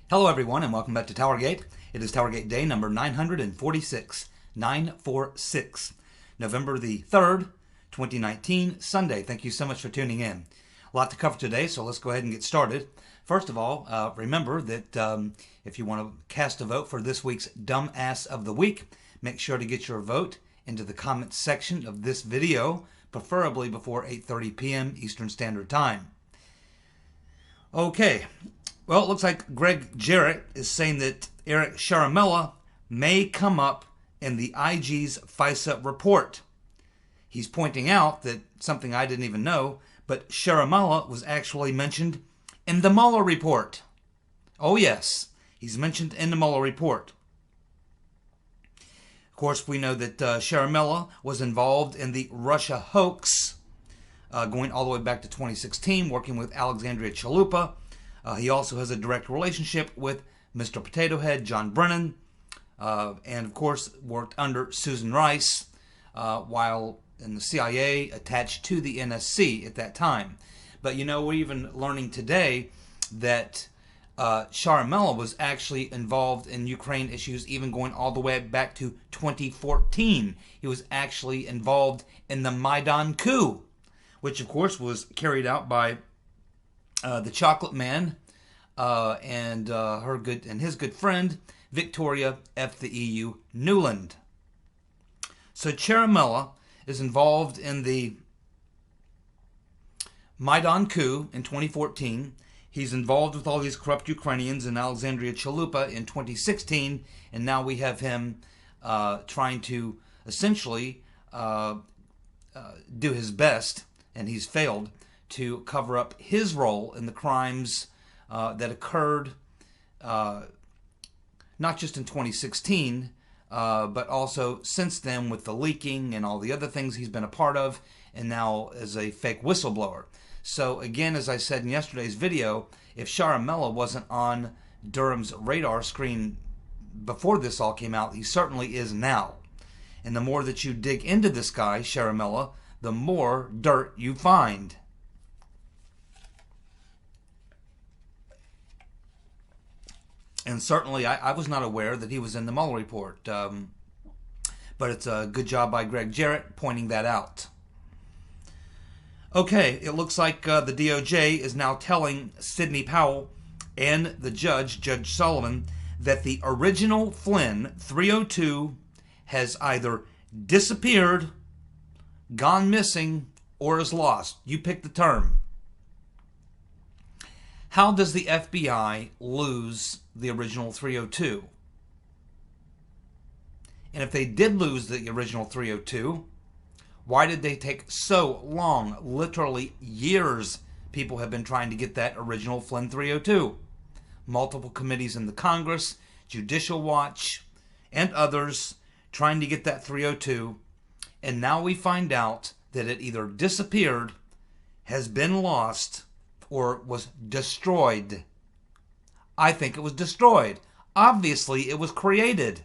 Hello everyone and welcome back to TowerGate. It is TowerGate day number 946, November the 3rd, 2019, Sunday. Thank you so much for tuning in. A lot to cover today, so let's go ahead and get started. First of all, remember that if you want to cast a vote for this week's Dumbass of the Week, make sure to get your vote into the comments section of this video, preferably before 8:30 p.m. Eastern Standard Time. Okay. Well, it looks like Greg Jarrett is saying that Eric Sharamella may come up in the IG's FISA report. He's pointing out that something I didn't even know, but Sharamella was actually mentioned in the Mueller report. Oh yes, he's mentioned in the Mueller report. Of course, we know that Sharamella was involved in the Russia hoax, going all the way back to 2016, working with Alexandria Chalupa. He also has a direct relationship with Mr. Potato Head, John Brennan, and of course worked under Susan Rice while in the CIA, attached to the NSC at that time. But you know, we're even learning today that Sharamella was actually involved in Ukraine issues even going all the way back to 2014. He was actually involved in the Maidan coup, which of course was carried out by the Chocolate Man and his good friend Victoria F. the EU Newland. So Sharamella is involved in the Maidan coup in 2014. He's involved with all these corrupt Ukrainians and Alexandria Chalupa in 2016, and now we have him trying to essentially do his best, and he's failed, to cover up his role in the crimes that occurred not just in 2016, but also since then with the leaking and all the other things he's been a part of, and now as a fake whistleblower. So again, as I said in yesterday's video, if Sharamella wasn't on Durham's radar screen before this all came out, he certainly is now. And the more that you dig into this guy, Sharamella, the more dirt you find. And certainly, I was not aware that he was in the Mueller report. But it's a good job by Greg Jarrett pointing that out. Okay, it looks like the DOJ is now telling Sidney Powell and the judge, Judge Sullivan, that the original Flynn 302 has either disappeared, gone missing, or is lost. You pick the term. How does the FBI lose the original 302? And if they did lose the original 302, why did they take so long? Literally years people have been trying to get that original Flynn 302. Multiple committees in the Congress, Judicial Watch, and others trying to get that 302. And now we find out that it either disappeared, has been lost, or was destroyed. I think it was destroyed. Obviously, it was created.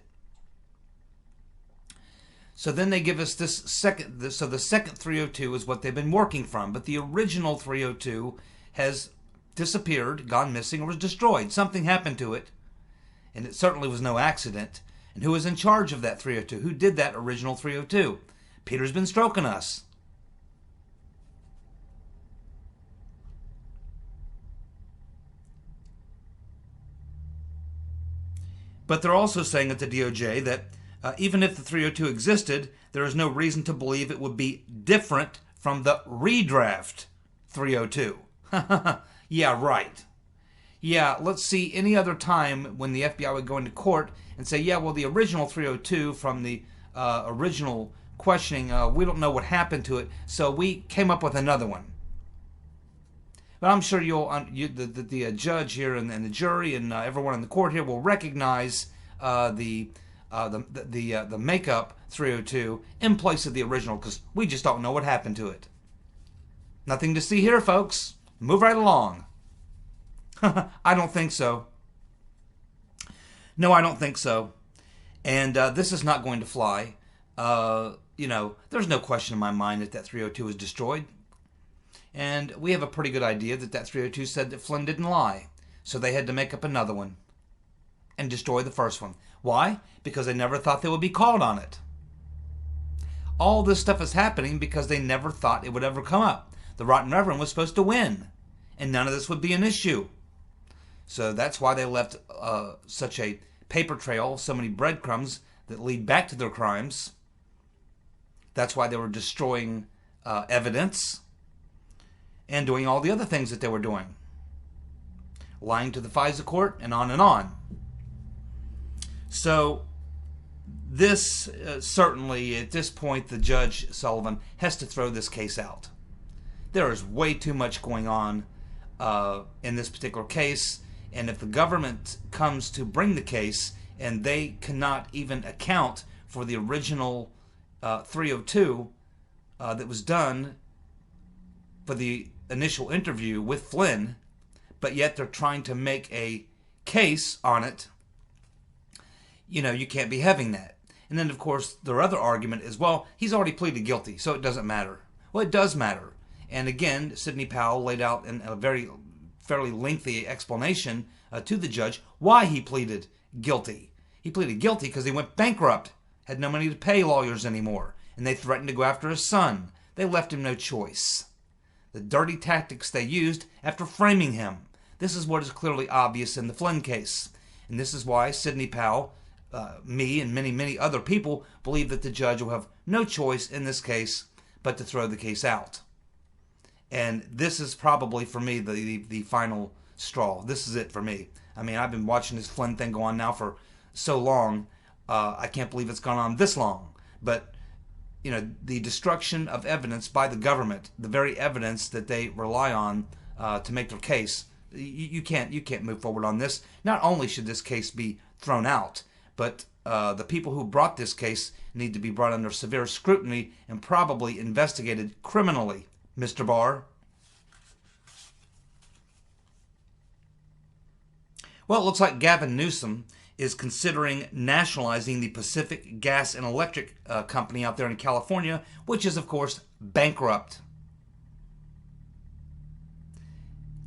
So then they give us this second, so the second 302 is what they've been working from, but the original 302 has disappeared, gone missing, or was destroyed. Something happened to it, and it certainly was no accident. And who was in charge of that 302? Who did that original 302? Peter's been stroking us. But they're also saying at the DOJ that even if the 302 existed, there is no reason to believe it would be different from the redraft 302. Yeah, right. Yeah, let's see any other time when the FBI would go into court and say, yeah, well, the original 302 from the original questioning, we don't know what happened to it, so we came up with another one. But I'm sure the judge here and the jury and everyone in the court here will recognize the makeup 302 in place of the original, because we just don't know what happened to it. Nothing to see here, folks. Move right along. I don't think so. No, I don't think so. And this is not going to fly. There's no question in my mind that 302 is destroyed. And we have a pretty good idea that 302 said that Flynn didn't lie. So they had to make up another one. and destroy the first one. Why? Because they never thought they would be called on it. All this stuff is happening because they never thought it would ever come up. The Rotten Reverend was supposed to win, and none of this would be an issue. So that's why they left such a paper trail, so many breadcrumbs that lead back to their crimes. That's why they were destroying evidence and doing all the other things that they were doing. Lying to the FISA court and on and on. So this certainly, at this point, the Judge Sullivan has to throw this case out. There is way too much going on in this particular case, and if the government comes to bring the case and they cannot even account for the original 302 that was done for the initial interview with Flynn, but yet they're trying to make a case on it, you can't be having that. And then, of course, their other argument is, well, he's already pleaded guilty, so it doesn't matter. Well, it does matter. And again, Sidney Powell laid out in a fairly lengthy explanation to the judge why he pleaded guilty. He pleaded guilty because he went bankrupt, had no money to pay lawyers anymore, and they threatened to go after his son. They left him no choice. The dirty tactics they used after framing him. This is what is clearly obvious in the Flynn case. And this is why Sidney Powell, me, and many, many other people believe that the judge will have no choice in this case but to throw the case out. And this is probably, for me, the final straw. This is it for me. I mean, I've been watching this Flynn thing go on now for so long. I can't believe it's gone on this long. But, the destruction of evidence by the government, the very evidence that they rely on to make their case, you can't move forward on this. Not only should this case be thrown out, but the people who brought this case need to be brought under severe scrutiny and probably investigated criminally. Mr. Barr? Well, it looks like Gavin Newsom is considering nationalizing the Pacific Gas and Electric Company out there in California, which is, of course, bankrupt.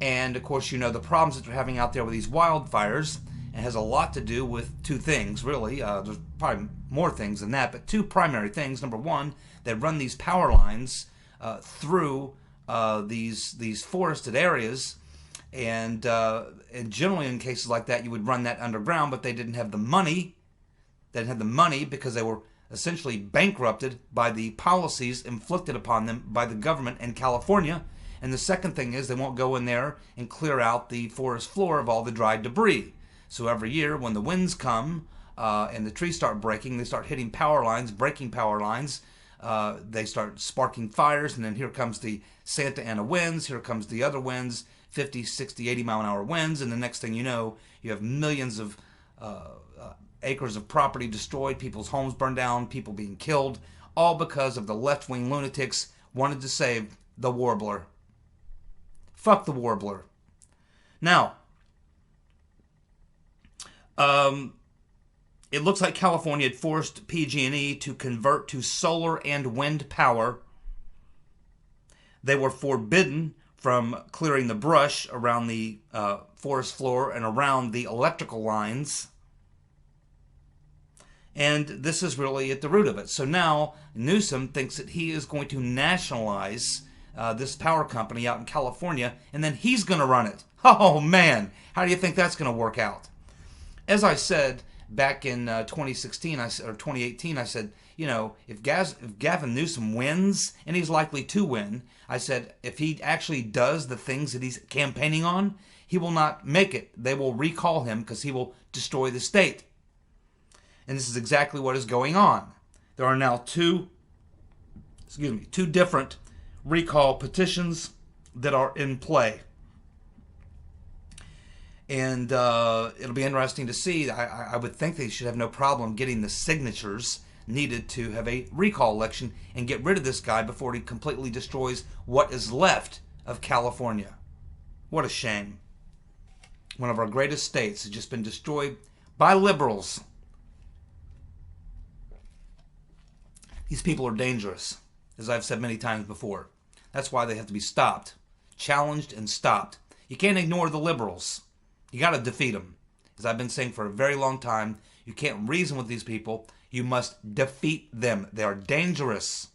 And, of course, the problems that they're having out there with these wildfires, and has a lot to do with two things, really. There's probably more things than that, but two primary things. Number one, they run these power lines through these forested areas, and generally in cases like that you would run that underground, but they didn't have the money. They didn't have the money because they were essentially bankrupted by the policies inflicted upon them by the government in California. And the second thing is they won't go in there and clear out the forest floor of all the dry debris. So every year when the winds come and the trees start breaking, they start hitting power lines, breaking power lines. They start sparking fires, and then here comes the Santa Ana winds, here comes the other winds, 50, 60, 80 mile an hour winds, and the next thing you know, you have millions of acres of property destroyed, people's homes burned down, people being killed, all because of the left-wing lunatics wanted to save the warbler. Fuck the warbler. Now, it looks like California had forced PG&E to convert to solar and wind power. They were forbidden from clearing the brush around the forest floor and around the electrical lines. And this is really at the root of it. So now Newsom thinks that he is going to nationalize this power company out in California, and then he's going to run it. Oh, man. How do you think that's going to work out? As I said back in 2016 or 2018, I said, if Gavin Newsom wins, and he's likely to win, I said, if he actually does the things that he's campaigning on, he will not make it. They will recall him because he will destroy the state. And this is exactly what is going on. There are now two different recall petitions that are in play. And it'll be interesting to see. I would think they should have no problem getting the signatures needed to have a recall election and get rid of this guy before he completely destroys what is left of California. What a shame. One of our greatest states has just been destroyed by liberals. These people are dangerous, as I've said many times before. That's why they have to be stopped, challenged and stopped. You can't ignore the liberals. You got to defeat them. As I've been saying for a very long time, you can't reason with these people. You must defeat them. They are dangerous.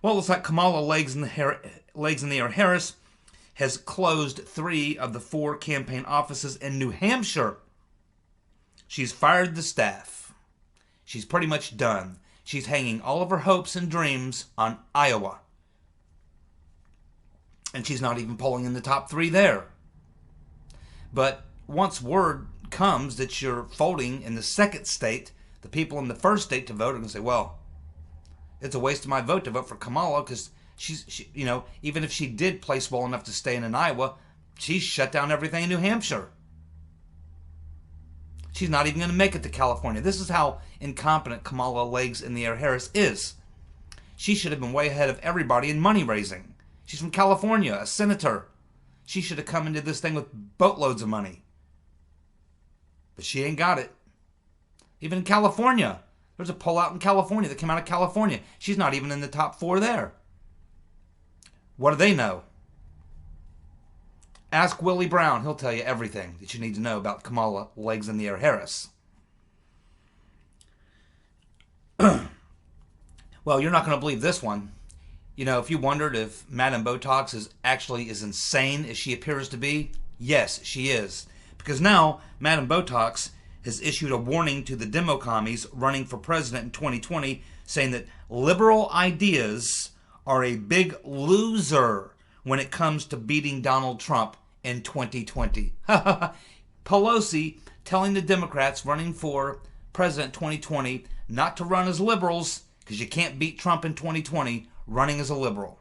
Well, it looks like Kamala Legs in the Air Harris has closed 3 of the 4 campaign offices in New Hampshire. She's fired the staff. She's pretty much done. She's hanging all of her hopes and dreams on Iowa. And she's not even polling in the top 3 there. But once word comes that you're folding in the second state, the people in the first state to vote are going to say, well, it's a waste of my vote to vote for Kamala because she, even if she did place well enough to stay in Iowa, she's shut down everything in New Hampshire. She's not even going to make it to California. This is how incompetent Kamala Legs in the Air Harris is. She should have been way ahead of everybody in money raising. She's from California, a senator. She should have come into this thing with boatloads of money. But she ain't got it. Even in California. There's a poll out in California that came out of California. She's not even in the top 4 there. What do they know? Ask Willie Brown. He'll tell you everything that you need to know about Kamala Legs in the Air Harris. Well, you're not going to believe this one. If you wondered if Madame Botox is actually as insane as she appears to be, yes, she is. Because now, Madame Botox has issued a warning to the demo commies running for president in 2020, saying that liberal ideas are a big loser when it comes to beating Donald Trump in 2020. Pelosi telling the Democrats running for president 2020 not to run as liberals because you can't beat Trump in 2020 running as a liberal.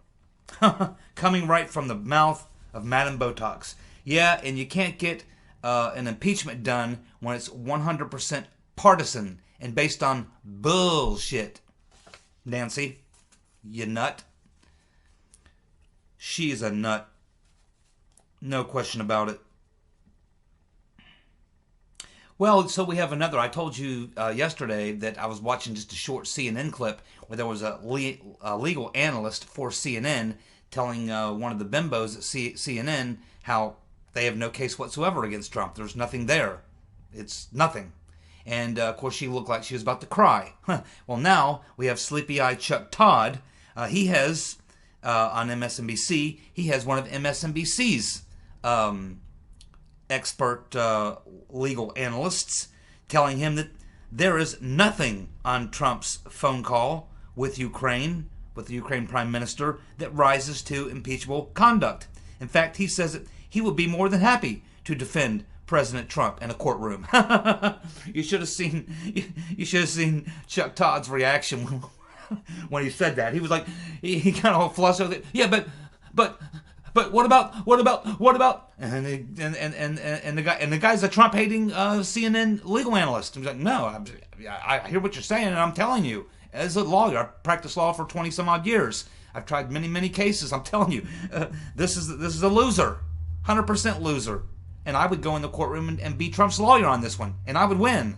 Coming right from the mouth of Madame Botox. Yeah, and you can't get an impeachment done when it's 100% partisan and based on bullshit. Nancy, you nut. She's a nut. No question about it. Well, so we have another. I told you yesterday that I was watching just a short CNN clip where there was a legal analyst for CNN telling one of the bimbos at CNN how they have no case whatsoever against Trump. There's nothing there. It's nothing. And, of course, she looked like she was about to cry. Well, now we have sleepy-eyed Chuck Todd. He has, on MSNBC, he has one of MSNBC's expert legal analysts telling him that there is nothing on Trump's phone call with the Ukraine Prime Minister, that rises to impeachable conduct. In fact, he says that he would be more than happy to defend President Trump in a courtroom. You should have seen Chuck Todd's reaction when he said that. He was like, he kind of flustered it. Yeah, but what about? And the guy's a Trump hating CNN legal analyst. He's like, no, I hear what you're saying, and I'm telling you, as a lawyer, I've practiced law for 20 some odd years. I've tried many cases. I'm telling you, this is a loser, 100% loser. And I would go in the courtroom and be Trump's lawyer on this one, and I would win.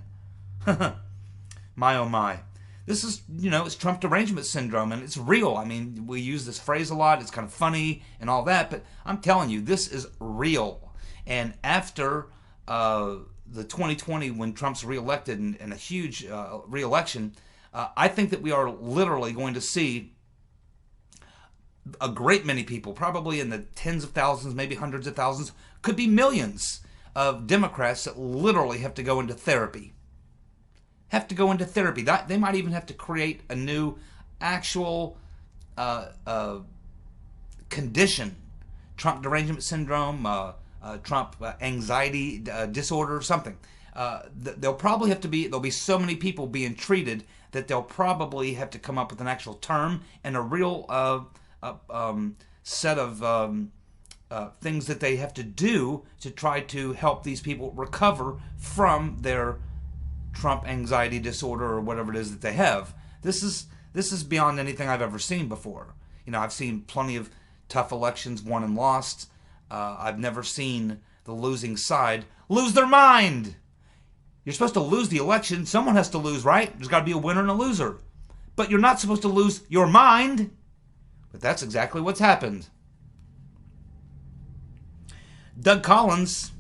My oh my. This is, it's Trump derangement syndrome, and it's real. I mean, we use this phrase a lot. It's kind of funny and all that, but I'm telling you, this is real. And after the 2020, when Trump's reelected in a huge reelection, I think that we are literally going to see a great many people, probably in the tens of thousands, maybe hundreds of thousands, could be millions of Democrats that literally have to go into therapy. They might even have to create a new actual condition. Trump derangement syndrome, Trump anxiety disorder, or something. There'll be so many people being treated that they'll probably have to come up with an actual term and a real set of things that they have to do to try to help these people recover from their Trump anxiety disorder or whatever it is that they have. This is beyond anything I've ever seen before. I've seen plenty of tough elections won and lost. I've never seen the losing side lose their mind. You're supposed to lose the election. Someone has to lose, right? There's got to be a winner and a loser. But you're not supposed to lose your mind. But that's exactly what's happened. Doug Collins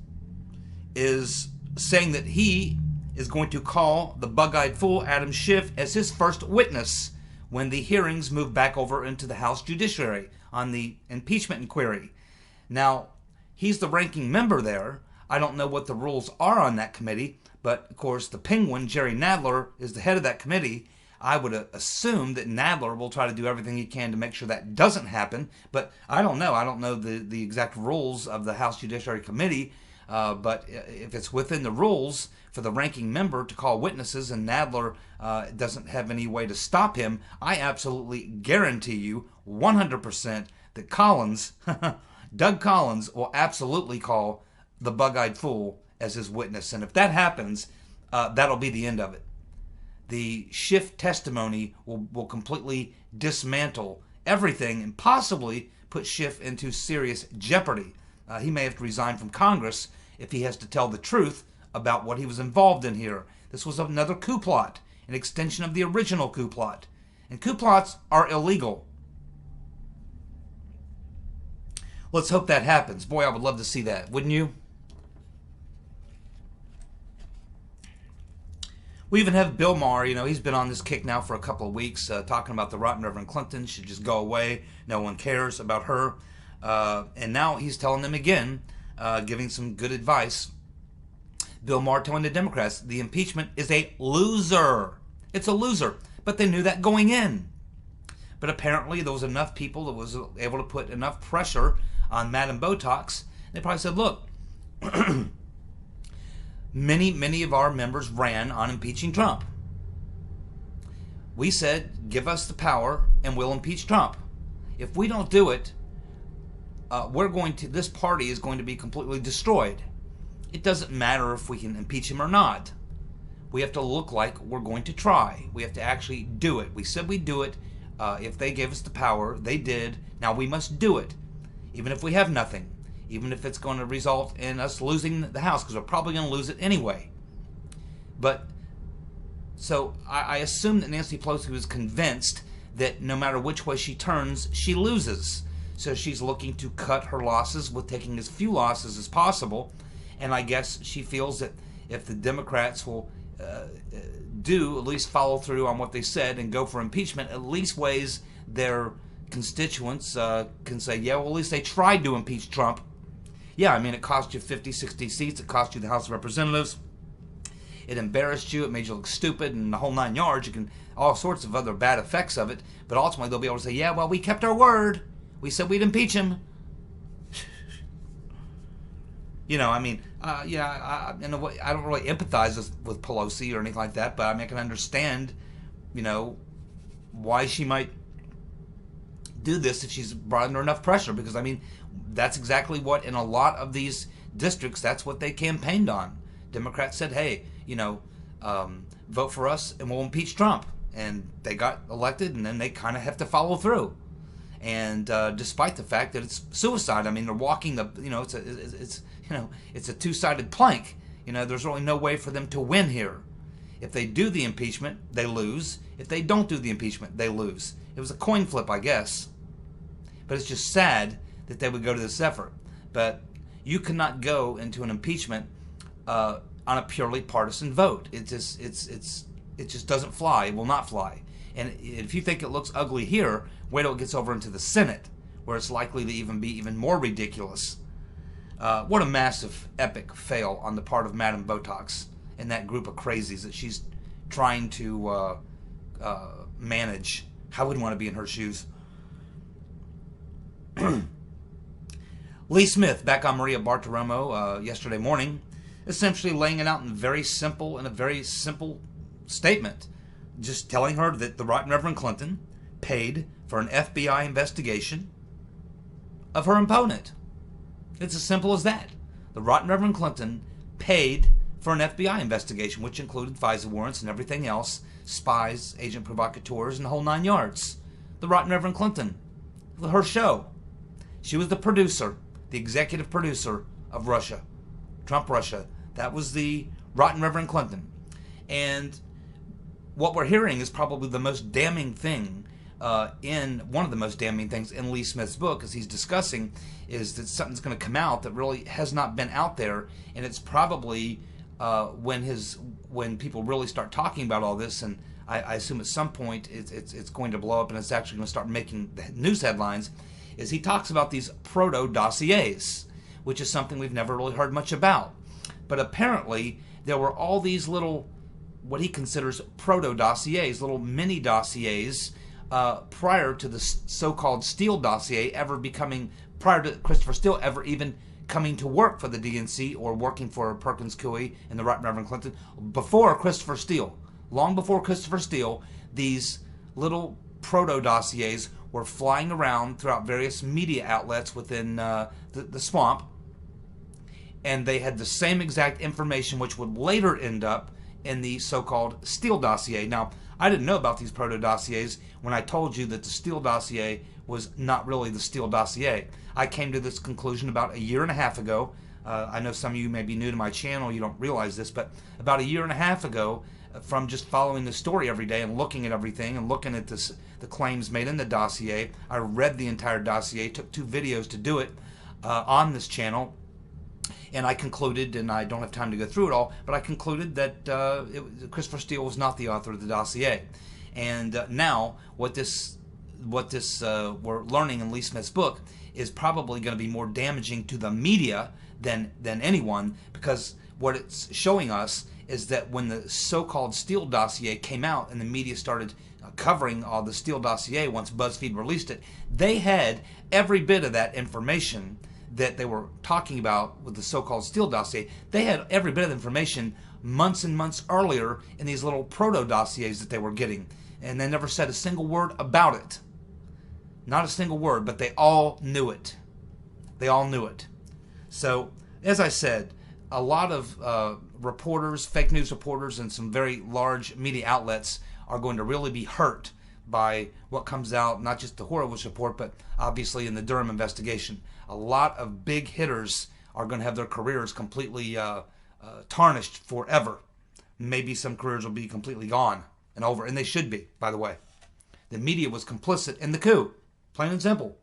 is saying that he is going to call the bug-eyed fool Adam Schiff as his first witness when the hearings move back over into the House Judiciary on the impeachment inquiry. Now, he's the ranking member there. I don't know what the rules are on that committee, but of course the Penguin, Jerry Nadler, is the head of that committee. I would assume that Nadler will try to do everything he can to make sure that doesn't happen, but I don't know. I don't know the exact rules of the House Judiciary Committee, but if it's within the rules for the ranking member to call witnesses and Nadler doesn't have any way to stop him, I absolutely guarantee you 100% that Collins, Doug Collins, will absolutely call the bug-eyed fool as his witness. And if that happens, that'll be the end of it. The Schiff testimony will completely dismantle everything and possibly put Schiff into serious jeopardy. He may have to resign from Congress if he has to tell the truth about what he was involved in here. This was another coup plot, an extension of the original coup plot. And coup plots are illegal. Let's hope that happens. Boy, I would love to see that, wouldn't you? We even have Bill Maher. He's been on this kick now for a couple of weeks, talking about the rotten Reverend Clinton should just go away. No one cares about her. And now he's telling them again, giving some good advice. Bill Maher telling the Democrats the impeachment is a loser. It's a loser. But they knew that going in. But apparently there was enough people that was able to put enough pressure on Madam Botox. They probably said, look, many of our members ran on impeaching Trump. We said, give us the power and we'll impeach Trump. If we don't do it, this party is going to be completely destroyed. It doesn't matter if we can impeach him or not. We have to look like we're going to try. We have to actually do it. We said we'd do it. If they gave us the power, they did. Now we must do it. Even if we have nothing. Even if it's going to result in us losing the House, because we're probably going to lose it anyway. But, so I assume that Nancy Pelosi was convinced that no matter which way she turns, she loses. So she's looking to cut her losses with taking as few losses as possible. And I guess she feels that if the Democrats will do at least follow through on what they said and go for impeachment, at least ways their constituents can say, yeah, well, at least they tried to impeach Trump. Yeah, I mean, it cost you 50, 60 seats. It cost you the House of Representatives. It embarrassed you. It made you look stupid and the whole 9 yards. You can all sorts of other bad effects of it. But ultimately, they'll be able to say, yeah, well, we kept our word. We said we'd impeach him. I mean, in a way, I don't really empathize with Pelosi or anything like that. But I mean, I can understand, why she might do this if she's brought under enough pressure. Because, I mean, that's exactly what, in a lot of these districts, that's what they campaigned on. Democrats said, hey, vote for us and we'll impeach Trump. And they got elected, and then they kind of have to follow through. And despite the fact that it's suicide, I mean, they're walking the, it's a two-sided plank. There's really no way for them to win here. If they do the impeachment, they lose. If they don't do the impeachment, they lose. It was a coin flip, I guess. But it's just sad that they would go to this effort. But you cannot go into an impeachment on a purely partisan vote. It just doesn't fly. It will not fly. And if you think it looks ugly here, wait till it gets over into the Senate, where it's likely to be even more ridiculous. What a massive, epic fail on the part of Madam Botox and that group of crazies that she's trying to manage. I wouldn't want to be in her shoes. Lee Smith, back on Maria Bartiromo yesterday morning, essentially laying it out in a very simple statement. Just telling her that the Right Reverend Clinton paid for an FBI investigation of her opponent. It's as simple as that. The Right Reverend Clinton paid for an FBI investigation, which included FISA warrants and everything else, spies, agent provocateurs, and the whole 9 yards. The Right Reverend Clinton, her show. She was the producer, the executive producer of Russia, Trump Russia. That was the Right Reverend Clinton. And what we're hearing is probably the most damning thing in one of the most damning things in Lee Smith's book, as he's discussing, is that something's going to come out that really has not been out there, and it's probably when people really start talking about all this, and I assume at some point it's going to blow up and it's actually going to start making the news headlines, is he talks about these proto-dossiers, which is something we've never really heard much about. But apparently there were all these little, what he considers proto-dossiers, little mini dossiers, prior to the so-called Steele dossier ever becoming, prior to Christopher Steele ever even coming to work for the DNC or working for Perkins Coie and the Right Reverend Clinton. Before Christopher Steele, long before Christopher Steele, these little proto-dossiers were flying around throughout various media outlets within the swamp, and they had the same exact information, which would later end up in the so-called Steele dossier. Now, I didn't know about these proto-dossiers when I told you that the Steele dossier was not really the Steele dossier. I came to this conclusion about a year and a half ago. I know some of you may be new to my channel, you don't realize this, but about a year and a half ago, from just following the story every day and looking at everything and looking at the claims made in the dossier, I read the entire dossier, took 2 videos to do it on this channel, and I concluded, and I don't have time to go through it all, but I concluded that Christopher Steele was not the author of the dossier. And now, what this we're learning in Lee Smith's book is probably going to be more damaging to the media than anyone, because what it's showing us is that when the so-called Steele dossier came out and the media started covering all the Steele dossier once BuzzFeed released it, they had every bit of that information that they were talking about with the so-called Steele dossier. They had every bit of information months and months earlier in these little proto-dossiers that they were getting, and they never said a single word about it. Not a single word, but they all knew it. They all knew it. So, as I said, a lot of reporters, fake news reporters, and some very large media outlets are going to really be hurt by what comes out, not just the Horowitz report, but obviously in the Durham investigation. A lot of big hitters are going to have their careers completely tarnished forever. Maybe some careers will be completely gone and over, and they should be, by the way. The media was complicit in the coup, plain and simple.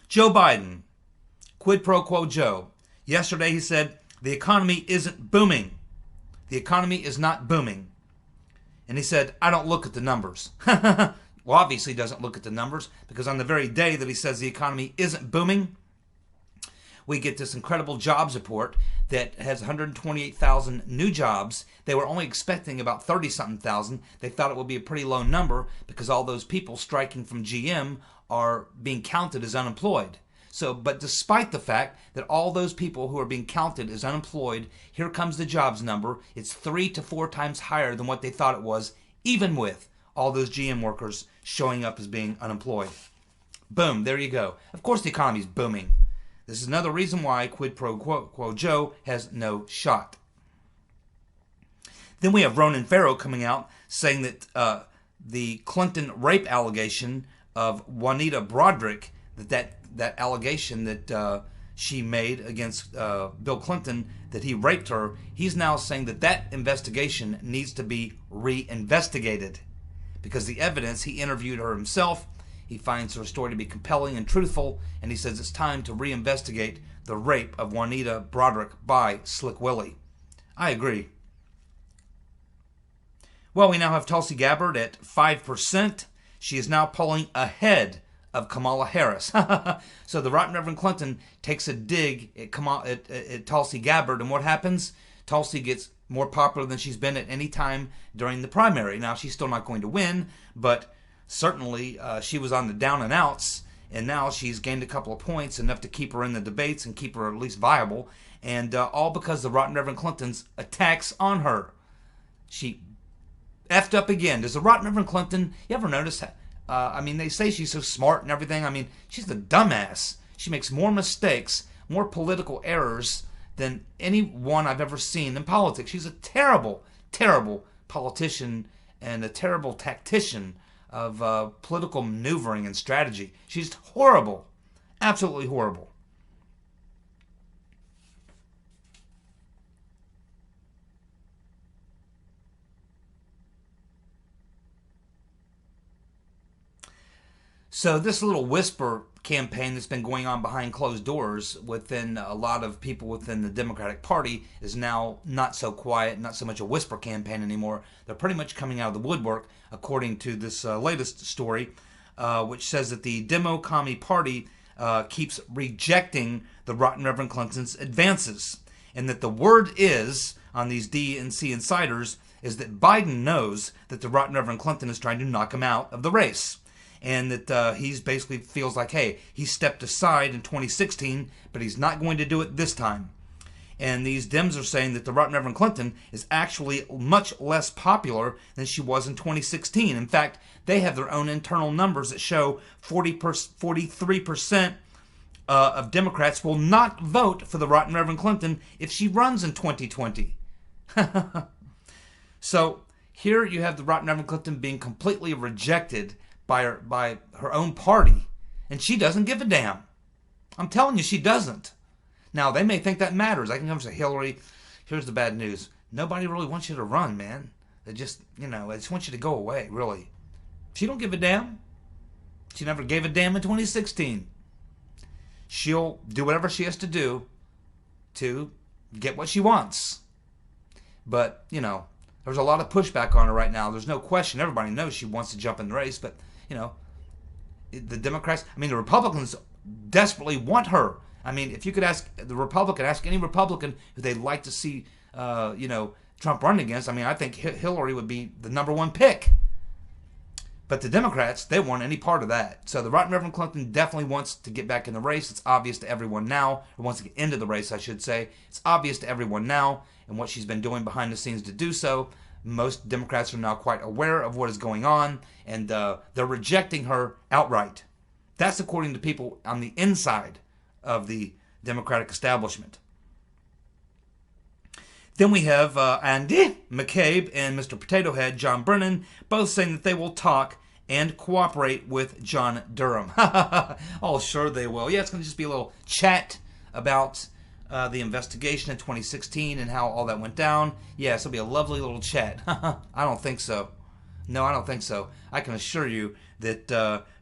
Joe Biden, quid pro quo Joe. Yesterday he said, the economy isn't booming. The economy is not booming. And he said, I don't look at the numbers. Well, obviously he doesn't look at the numbers, because on the very day that he says the economy isn't booming, we get this incredible jobs report that has 128,000 new jobs. They were only expecting about 30-something thousand. They thought it would be a pretty low number because all those people striking from GM are being counted as unemployed. So, but despite the fact that all those people who are being counted as unemployed, here comes the jobs number. It's 3 to 4 times higher than what they thought it was, even with all those GM workers showing up as being unemployed. Boom, there you go. Of course the economy's booming. This is another reason why quid pro quo Joe has no shot. Then we have Ronan Farrow coming out saying that the Clinton rape allegation of Juanita Broderick, that allegation that she made against Bill Clinton, that he raped her, he's now saying that investigation needs to be reinvestigated because the evidence, he interviewed her himself, he finds her story to be compelling and truthful, and he says it's time to reinvestigate the rape of Juanita Broderick by Slick Willie. I agree. Well, we now have Tulsi Gabbard at 5%. She is now polling ahead of Kamala Harris. So the Right Reverend Clinton takes a dig at Tulsi Gabbard, and what happens? Tulsi gets more popular than she's been at any time during the primary. Now, she's still not going to win, but certainly she was on the down and outs, and now she's gained a couple of points, enough to keep her in the debates and keep her at least viable, and all because of Right Reverend Clinton's attacks on her. She effed up again. Does the Right Reverend Clinton, you ever notice, I mean, they say she's so smart and everything. I mean, she's the dumbass. She makes more mistakes, more political errors than anyone I've ever seen in politics. She's a terrible, terrible politician and a terrible tactician of political maneuvering and strategy. She's horrible. Absolutely horrible. So this little whisper campaign that's been going on behind closed doors within a lot of people within the Democratic Party is now not so quiet, not so much a whisper campaign anymore. They're pretty much coming out of the woodwork, according to this latest story, which says that the Demo-Commie Party keeps rejecting the Rotten Reverend Clinton's advances, and that the word is, on these DNC insiders, is that Biden knows that the Rotten Reverend Clinton is trying to knock him out of the race. And that he's basically feels like, hey, he stepped aside in 2016, but he's not going to do it this time. And these Dems are saying that the Rotten Reverend Clinton is actually much less popular than she was in 2016. In fact, they have their own internal numbers that show 43% of Democrats will not vote for the Rotten Reverend Clinton if she runs in 2020. So here you have the Rotten Reverend Clinton being completely rejected by her own party, and she doesn't give a damn. I'm telling you, she doesn't. Now, they may think that matters. I can come and say, Hillary, here's the bad news. Nobody really wants you to run, man. They just, they just want you to go away, really. She don't give a damn. She never gave a damn in 2016. She'll do whatever she has to do to get what she wants. But, there's a lot of pushback on her right now. There's no question. Everybody knows she wants to jump in the race, but the Democrats, the Republicans desperately want her. If you could ask any Republican who they'd like to see, Trump run against, I think Hillary would be the number one pick. But the Democrats, they want any part of that. So the Rotten Reverend Clinton definitely wants to get back in the race. It's obvious to everyone now, or wants to get into the race, I should say. It's obvious to everyone now, and what she's been doing behind the scenes to do so. Most Democrats are now quite aware of what is going on, and they're rejecting her outright. That's according to people on the inside of the Democratic establishment. Then we have Andy McCabe and Mr. Potato Head John Brennan both saying that they will talk and cooperate with John Durham. Oh, sure they will. Yeah, it's going to just be a little chat about the investigation in 2016 and how all that went down. Yes, it'll be a lovely little chat. I don't think so. No, I don't think so. I can assure you that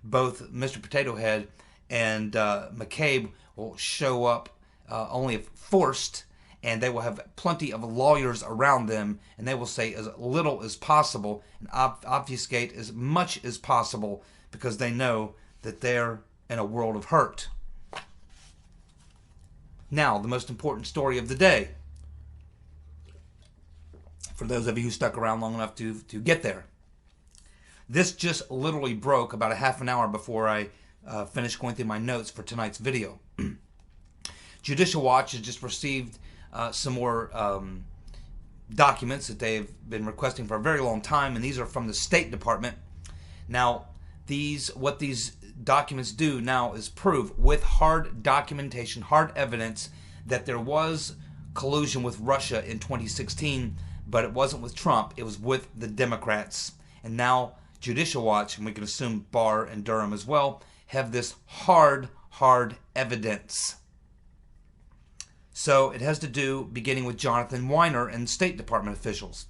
both Mr. Potato Head and McCabe will show up only if forced, and they will have plenty of lawyers around them, and they will say as little as possible and obfuscate as much as possible because they know that they're in a world of hurt. Now, the most important story of the day. For those of you who stuck around long enough to get there. This just literally broke about a half an hour before I finished going through my notes for tonight's video. Judicial Watch has just received some more documents that they've been requesting for a very long time, and these are from the State Department. Now, what these documents do now is prove with hard documentation, hard evidence, that there was collusion with Russia in 2016, but it wasn't with Trump, it was with the Democrats. And now Judicial Watch, and we can assume Barr and Durham as well, have this hard evidence. So it has to do, beginning with Jonathan Weiner and State Department officials.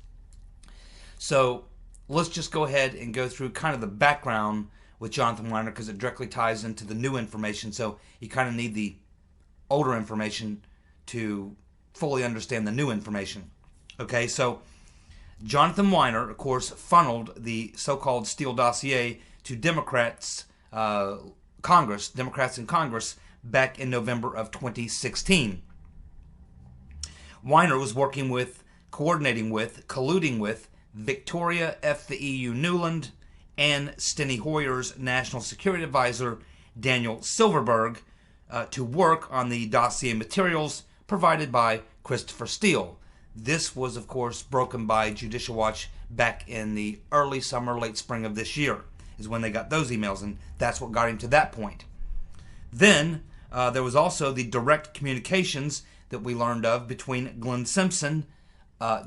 So let's just go ahead and go through kind of the background with Jonathan Weiner, because it directly ties into the new information. So you kind of need the older information to fully understand the new information. Okay, so Jonathan Weiner, of course, funneled the so-called Steele dossier to Democrats in Congress back in November of 2016. Weiner was working with, coordinating with, colluding with Victoria F. the EU Nuland and Steny Hoyer's National Security Advisor, Daniel Silverberg, to work on the dossier materials provided by Christopher Steele. This was, of course, broken by Judicial Watch back in the early summer, late spring of this year, is when they got those emails, and that's what got him to that point. Then there was also the direct communications that we learned of between Glenn Simpson,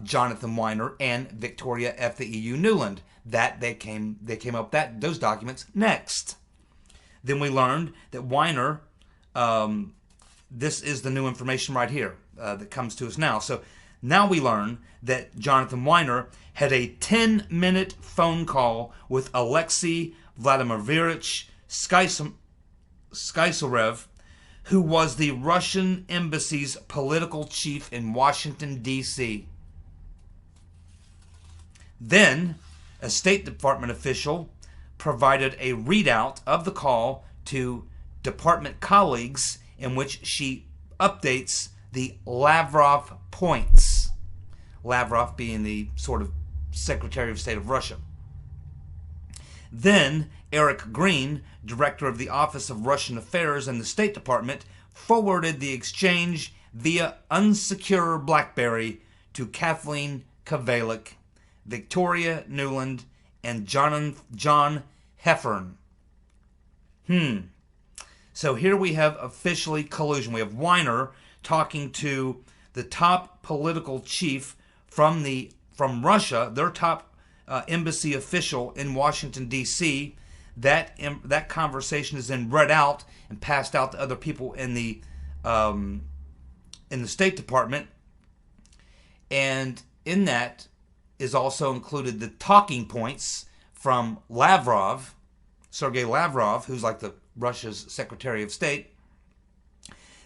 Jonathan Weiner, and Victoria F. the EU Nuland. That they came up with those documents next. Then we learned that Weiner, this is the new information right here that comes to us now. So now we learn that Jonathan Weiner had a 10-minute phone call with Alexei Vladimirovich Skysarev, who was the Russian embassy's political chief in Washington, D.C. Then, a State Department official provided a readout of the call to department colleagues in which she updates the Lavrov points. Lavrov being the sort of Secretary of State of Russia. Then, Eric Green, director of the Office of Russian Affairs in the State Department, forwarded the exchange via unsecure BlackBerry to Kathleen Kavalik, Victoria Nuland, and John Heffern. So here we have officially collusion. We have Weiner talking to the top political chief from Russia, their top embassy official in Washington, D.C. That conversation is then read out and passed out to other people in the State Department, and in that is also included the talking points from Lavrov, Sergei Lavrov, who's like the Russia's Secretary of State.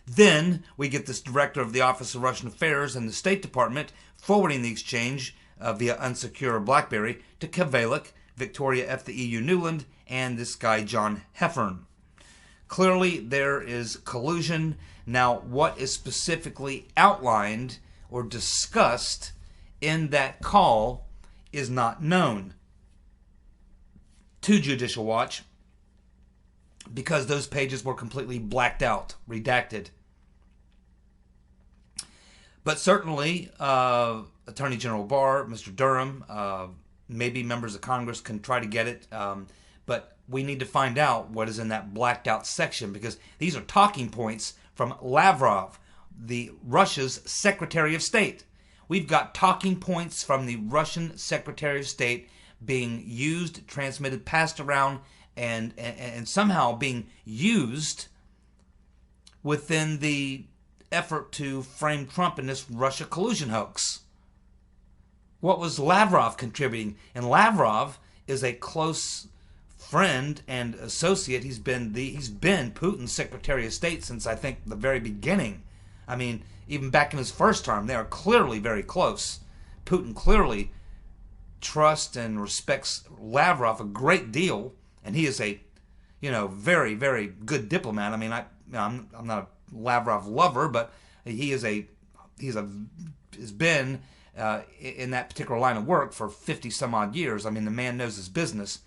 Then we get this director of the Office of Russian Affairs in the State Department forwarding the exchange via unsecure BlackBerry to Kavalik, Victoria F. the EU Nuland, and this guy John Heffern. Clearly there is collusion. Now, what is specifically outlined or discussed in that call is not known to Judicial Watch because those pages were completely blacked out, redacted. But certainly, Attorney General Barr, Mr. Durham, maybe members of Congress can try to get it. But we need to find out what is in that blacked out section, because these are talking points from Lavrov, the Russia's Secretary of State. We've got talking points from the Russian Secretary of State being used, transmitted, passed around, and somehow being used within the effort to frame Trump in this Russia collusion hoax. What was Lavrov contributing? And Lavrov is a close friend and associate. He's been Putin's Secretary of State since, I think, the very beginning. I mean, even back in his first term, they are clearly very close. Putin clearly trusts and respects Lavrov a great deal, and he is a, very, very good diplomat. I mean, I'm not a Lavrov lover, but has been in that particular line of work for 50 some odd years. I mean, the man knows his business.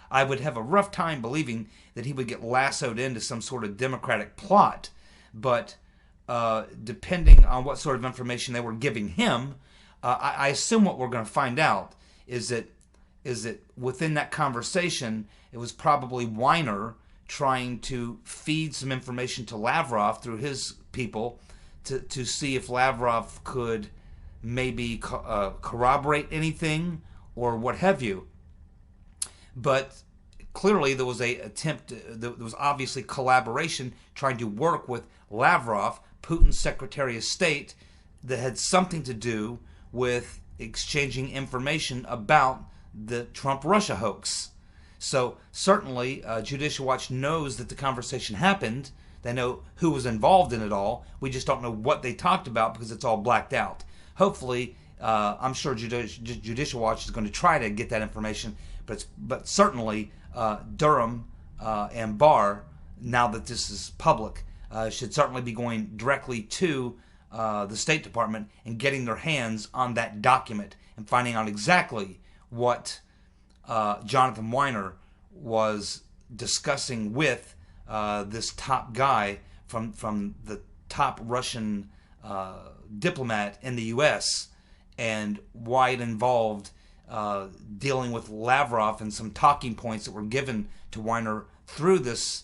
I would have a rough time believing that he would get lassoed into some sort of Democratic plot, but depending on what sort of information they were giving him, I assume what we're going to find out is that within that conversation, it was probably Weiner trying to feed some information to Lavrov through his people to see if Lavrov could maybe corroborate anything or what have you. But clearly there was there was obviously collaboration trying to work with Lavrov, Putin's Secretary of State, that had something to do with exchanging information about the Trump-Russia hoax. So certainly Judicial Watch knows that the conversation happened. They know who was involved in it all. We just don't know what they talked about because it's all blacked out. Hopefully, I'm sure Judicial Watch is going to try to get that information, but certainly Durham and Barr, now that this is public, should certainly be going directly to the State Department and getting their hands on that document and finding out exactly what Jonathan Weiner was discussing with this top guy from the top Russian diplomat in the U.S. and why it involved dealing with Lavrov and some talking points that were given to Weiner through this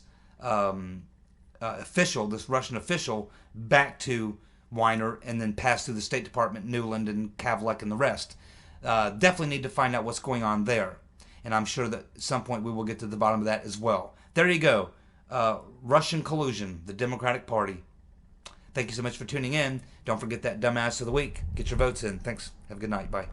this Russian official, back to Weiner and then passed through the State Department, Nuland and Kavlik and the rest. Definitely need to find out what's going on there. And I'm sure that at some point we will get to the bottom of that as well. There you go. Russian collusion, the Democratic Party. Thank you so much for tuning in. Don't forget that dumbass of the week. Get your votes in. Thanks. Have a good night. Bye.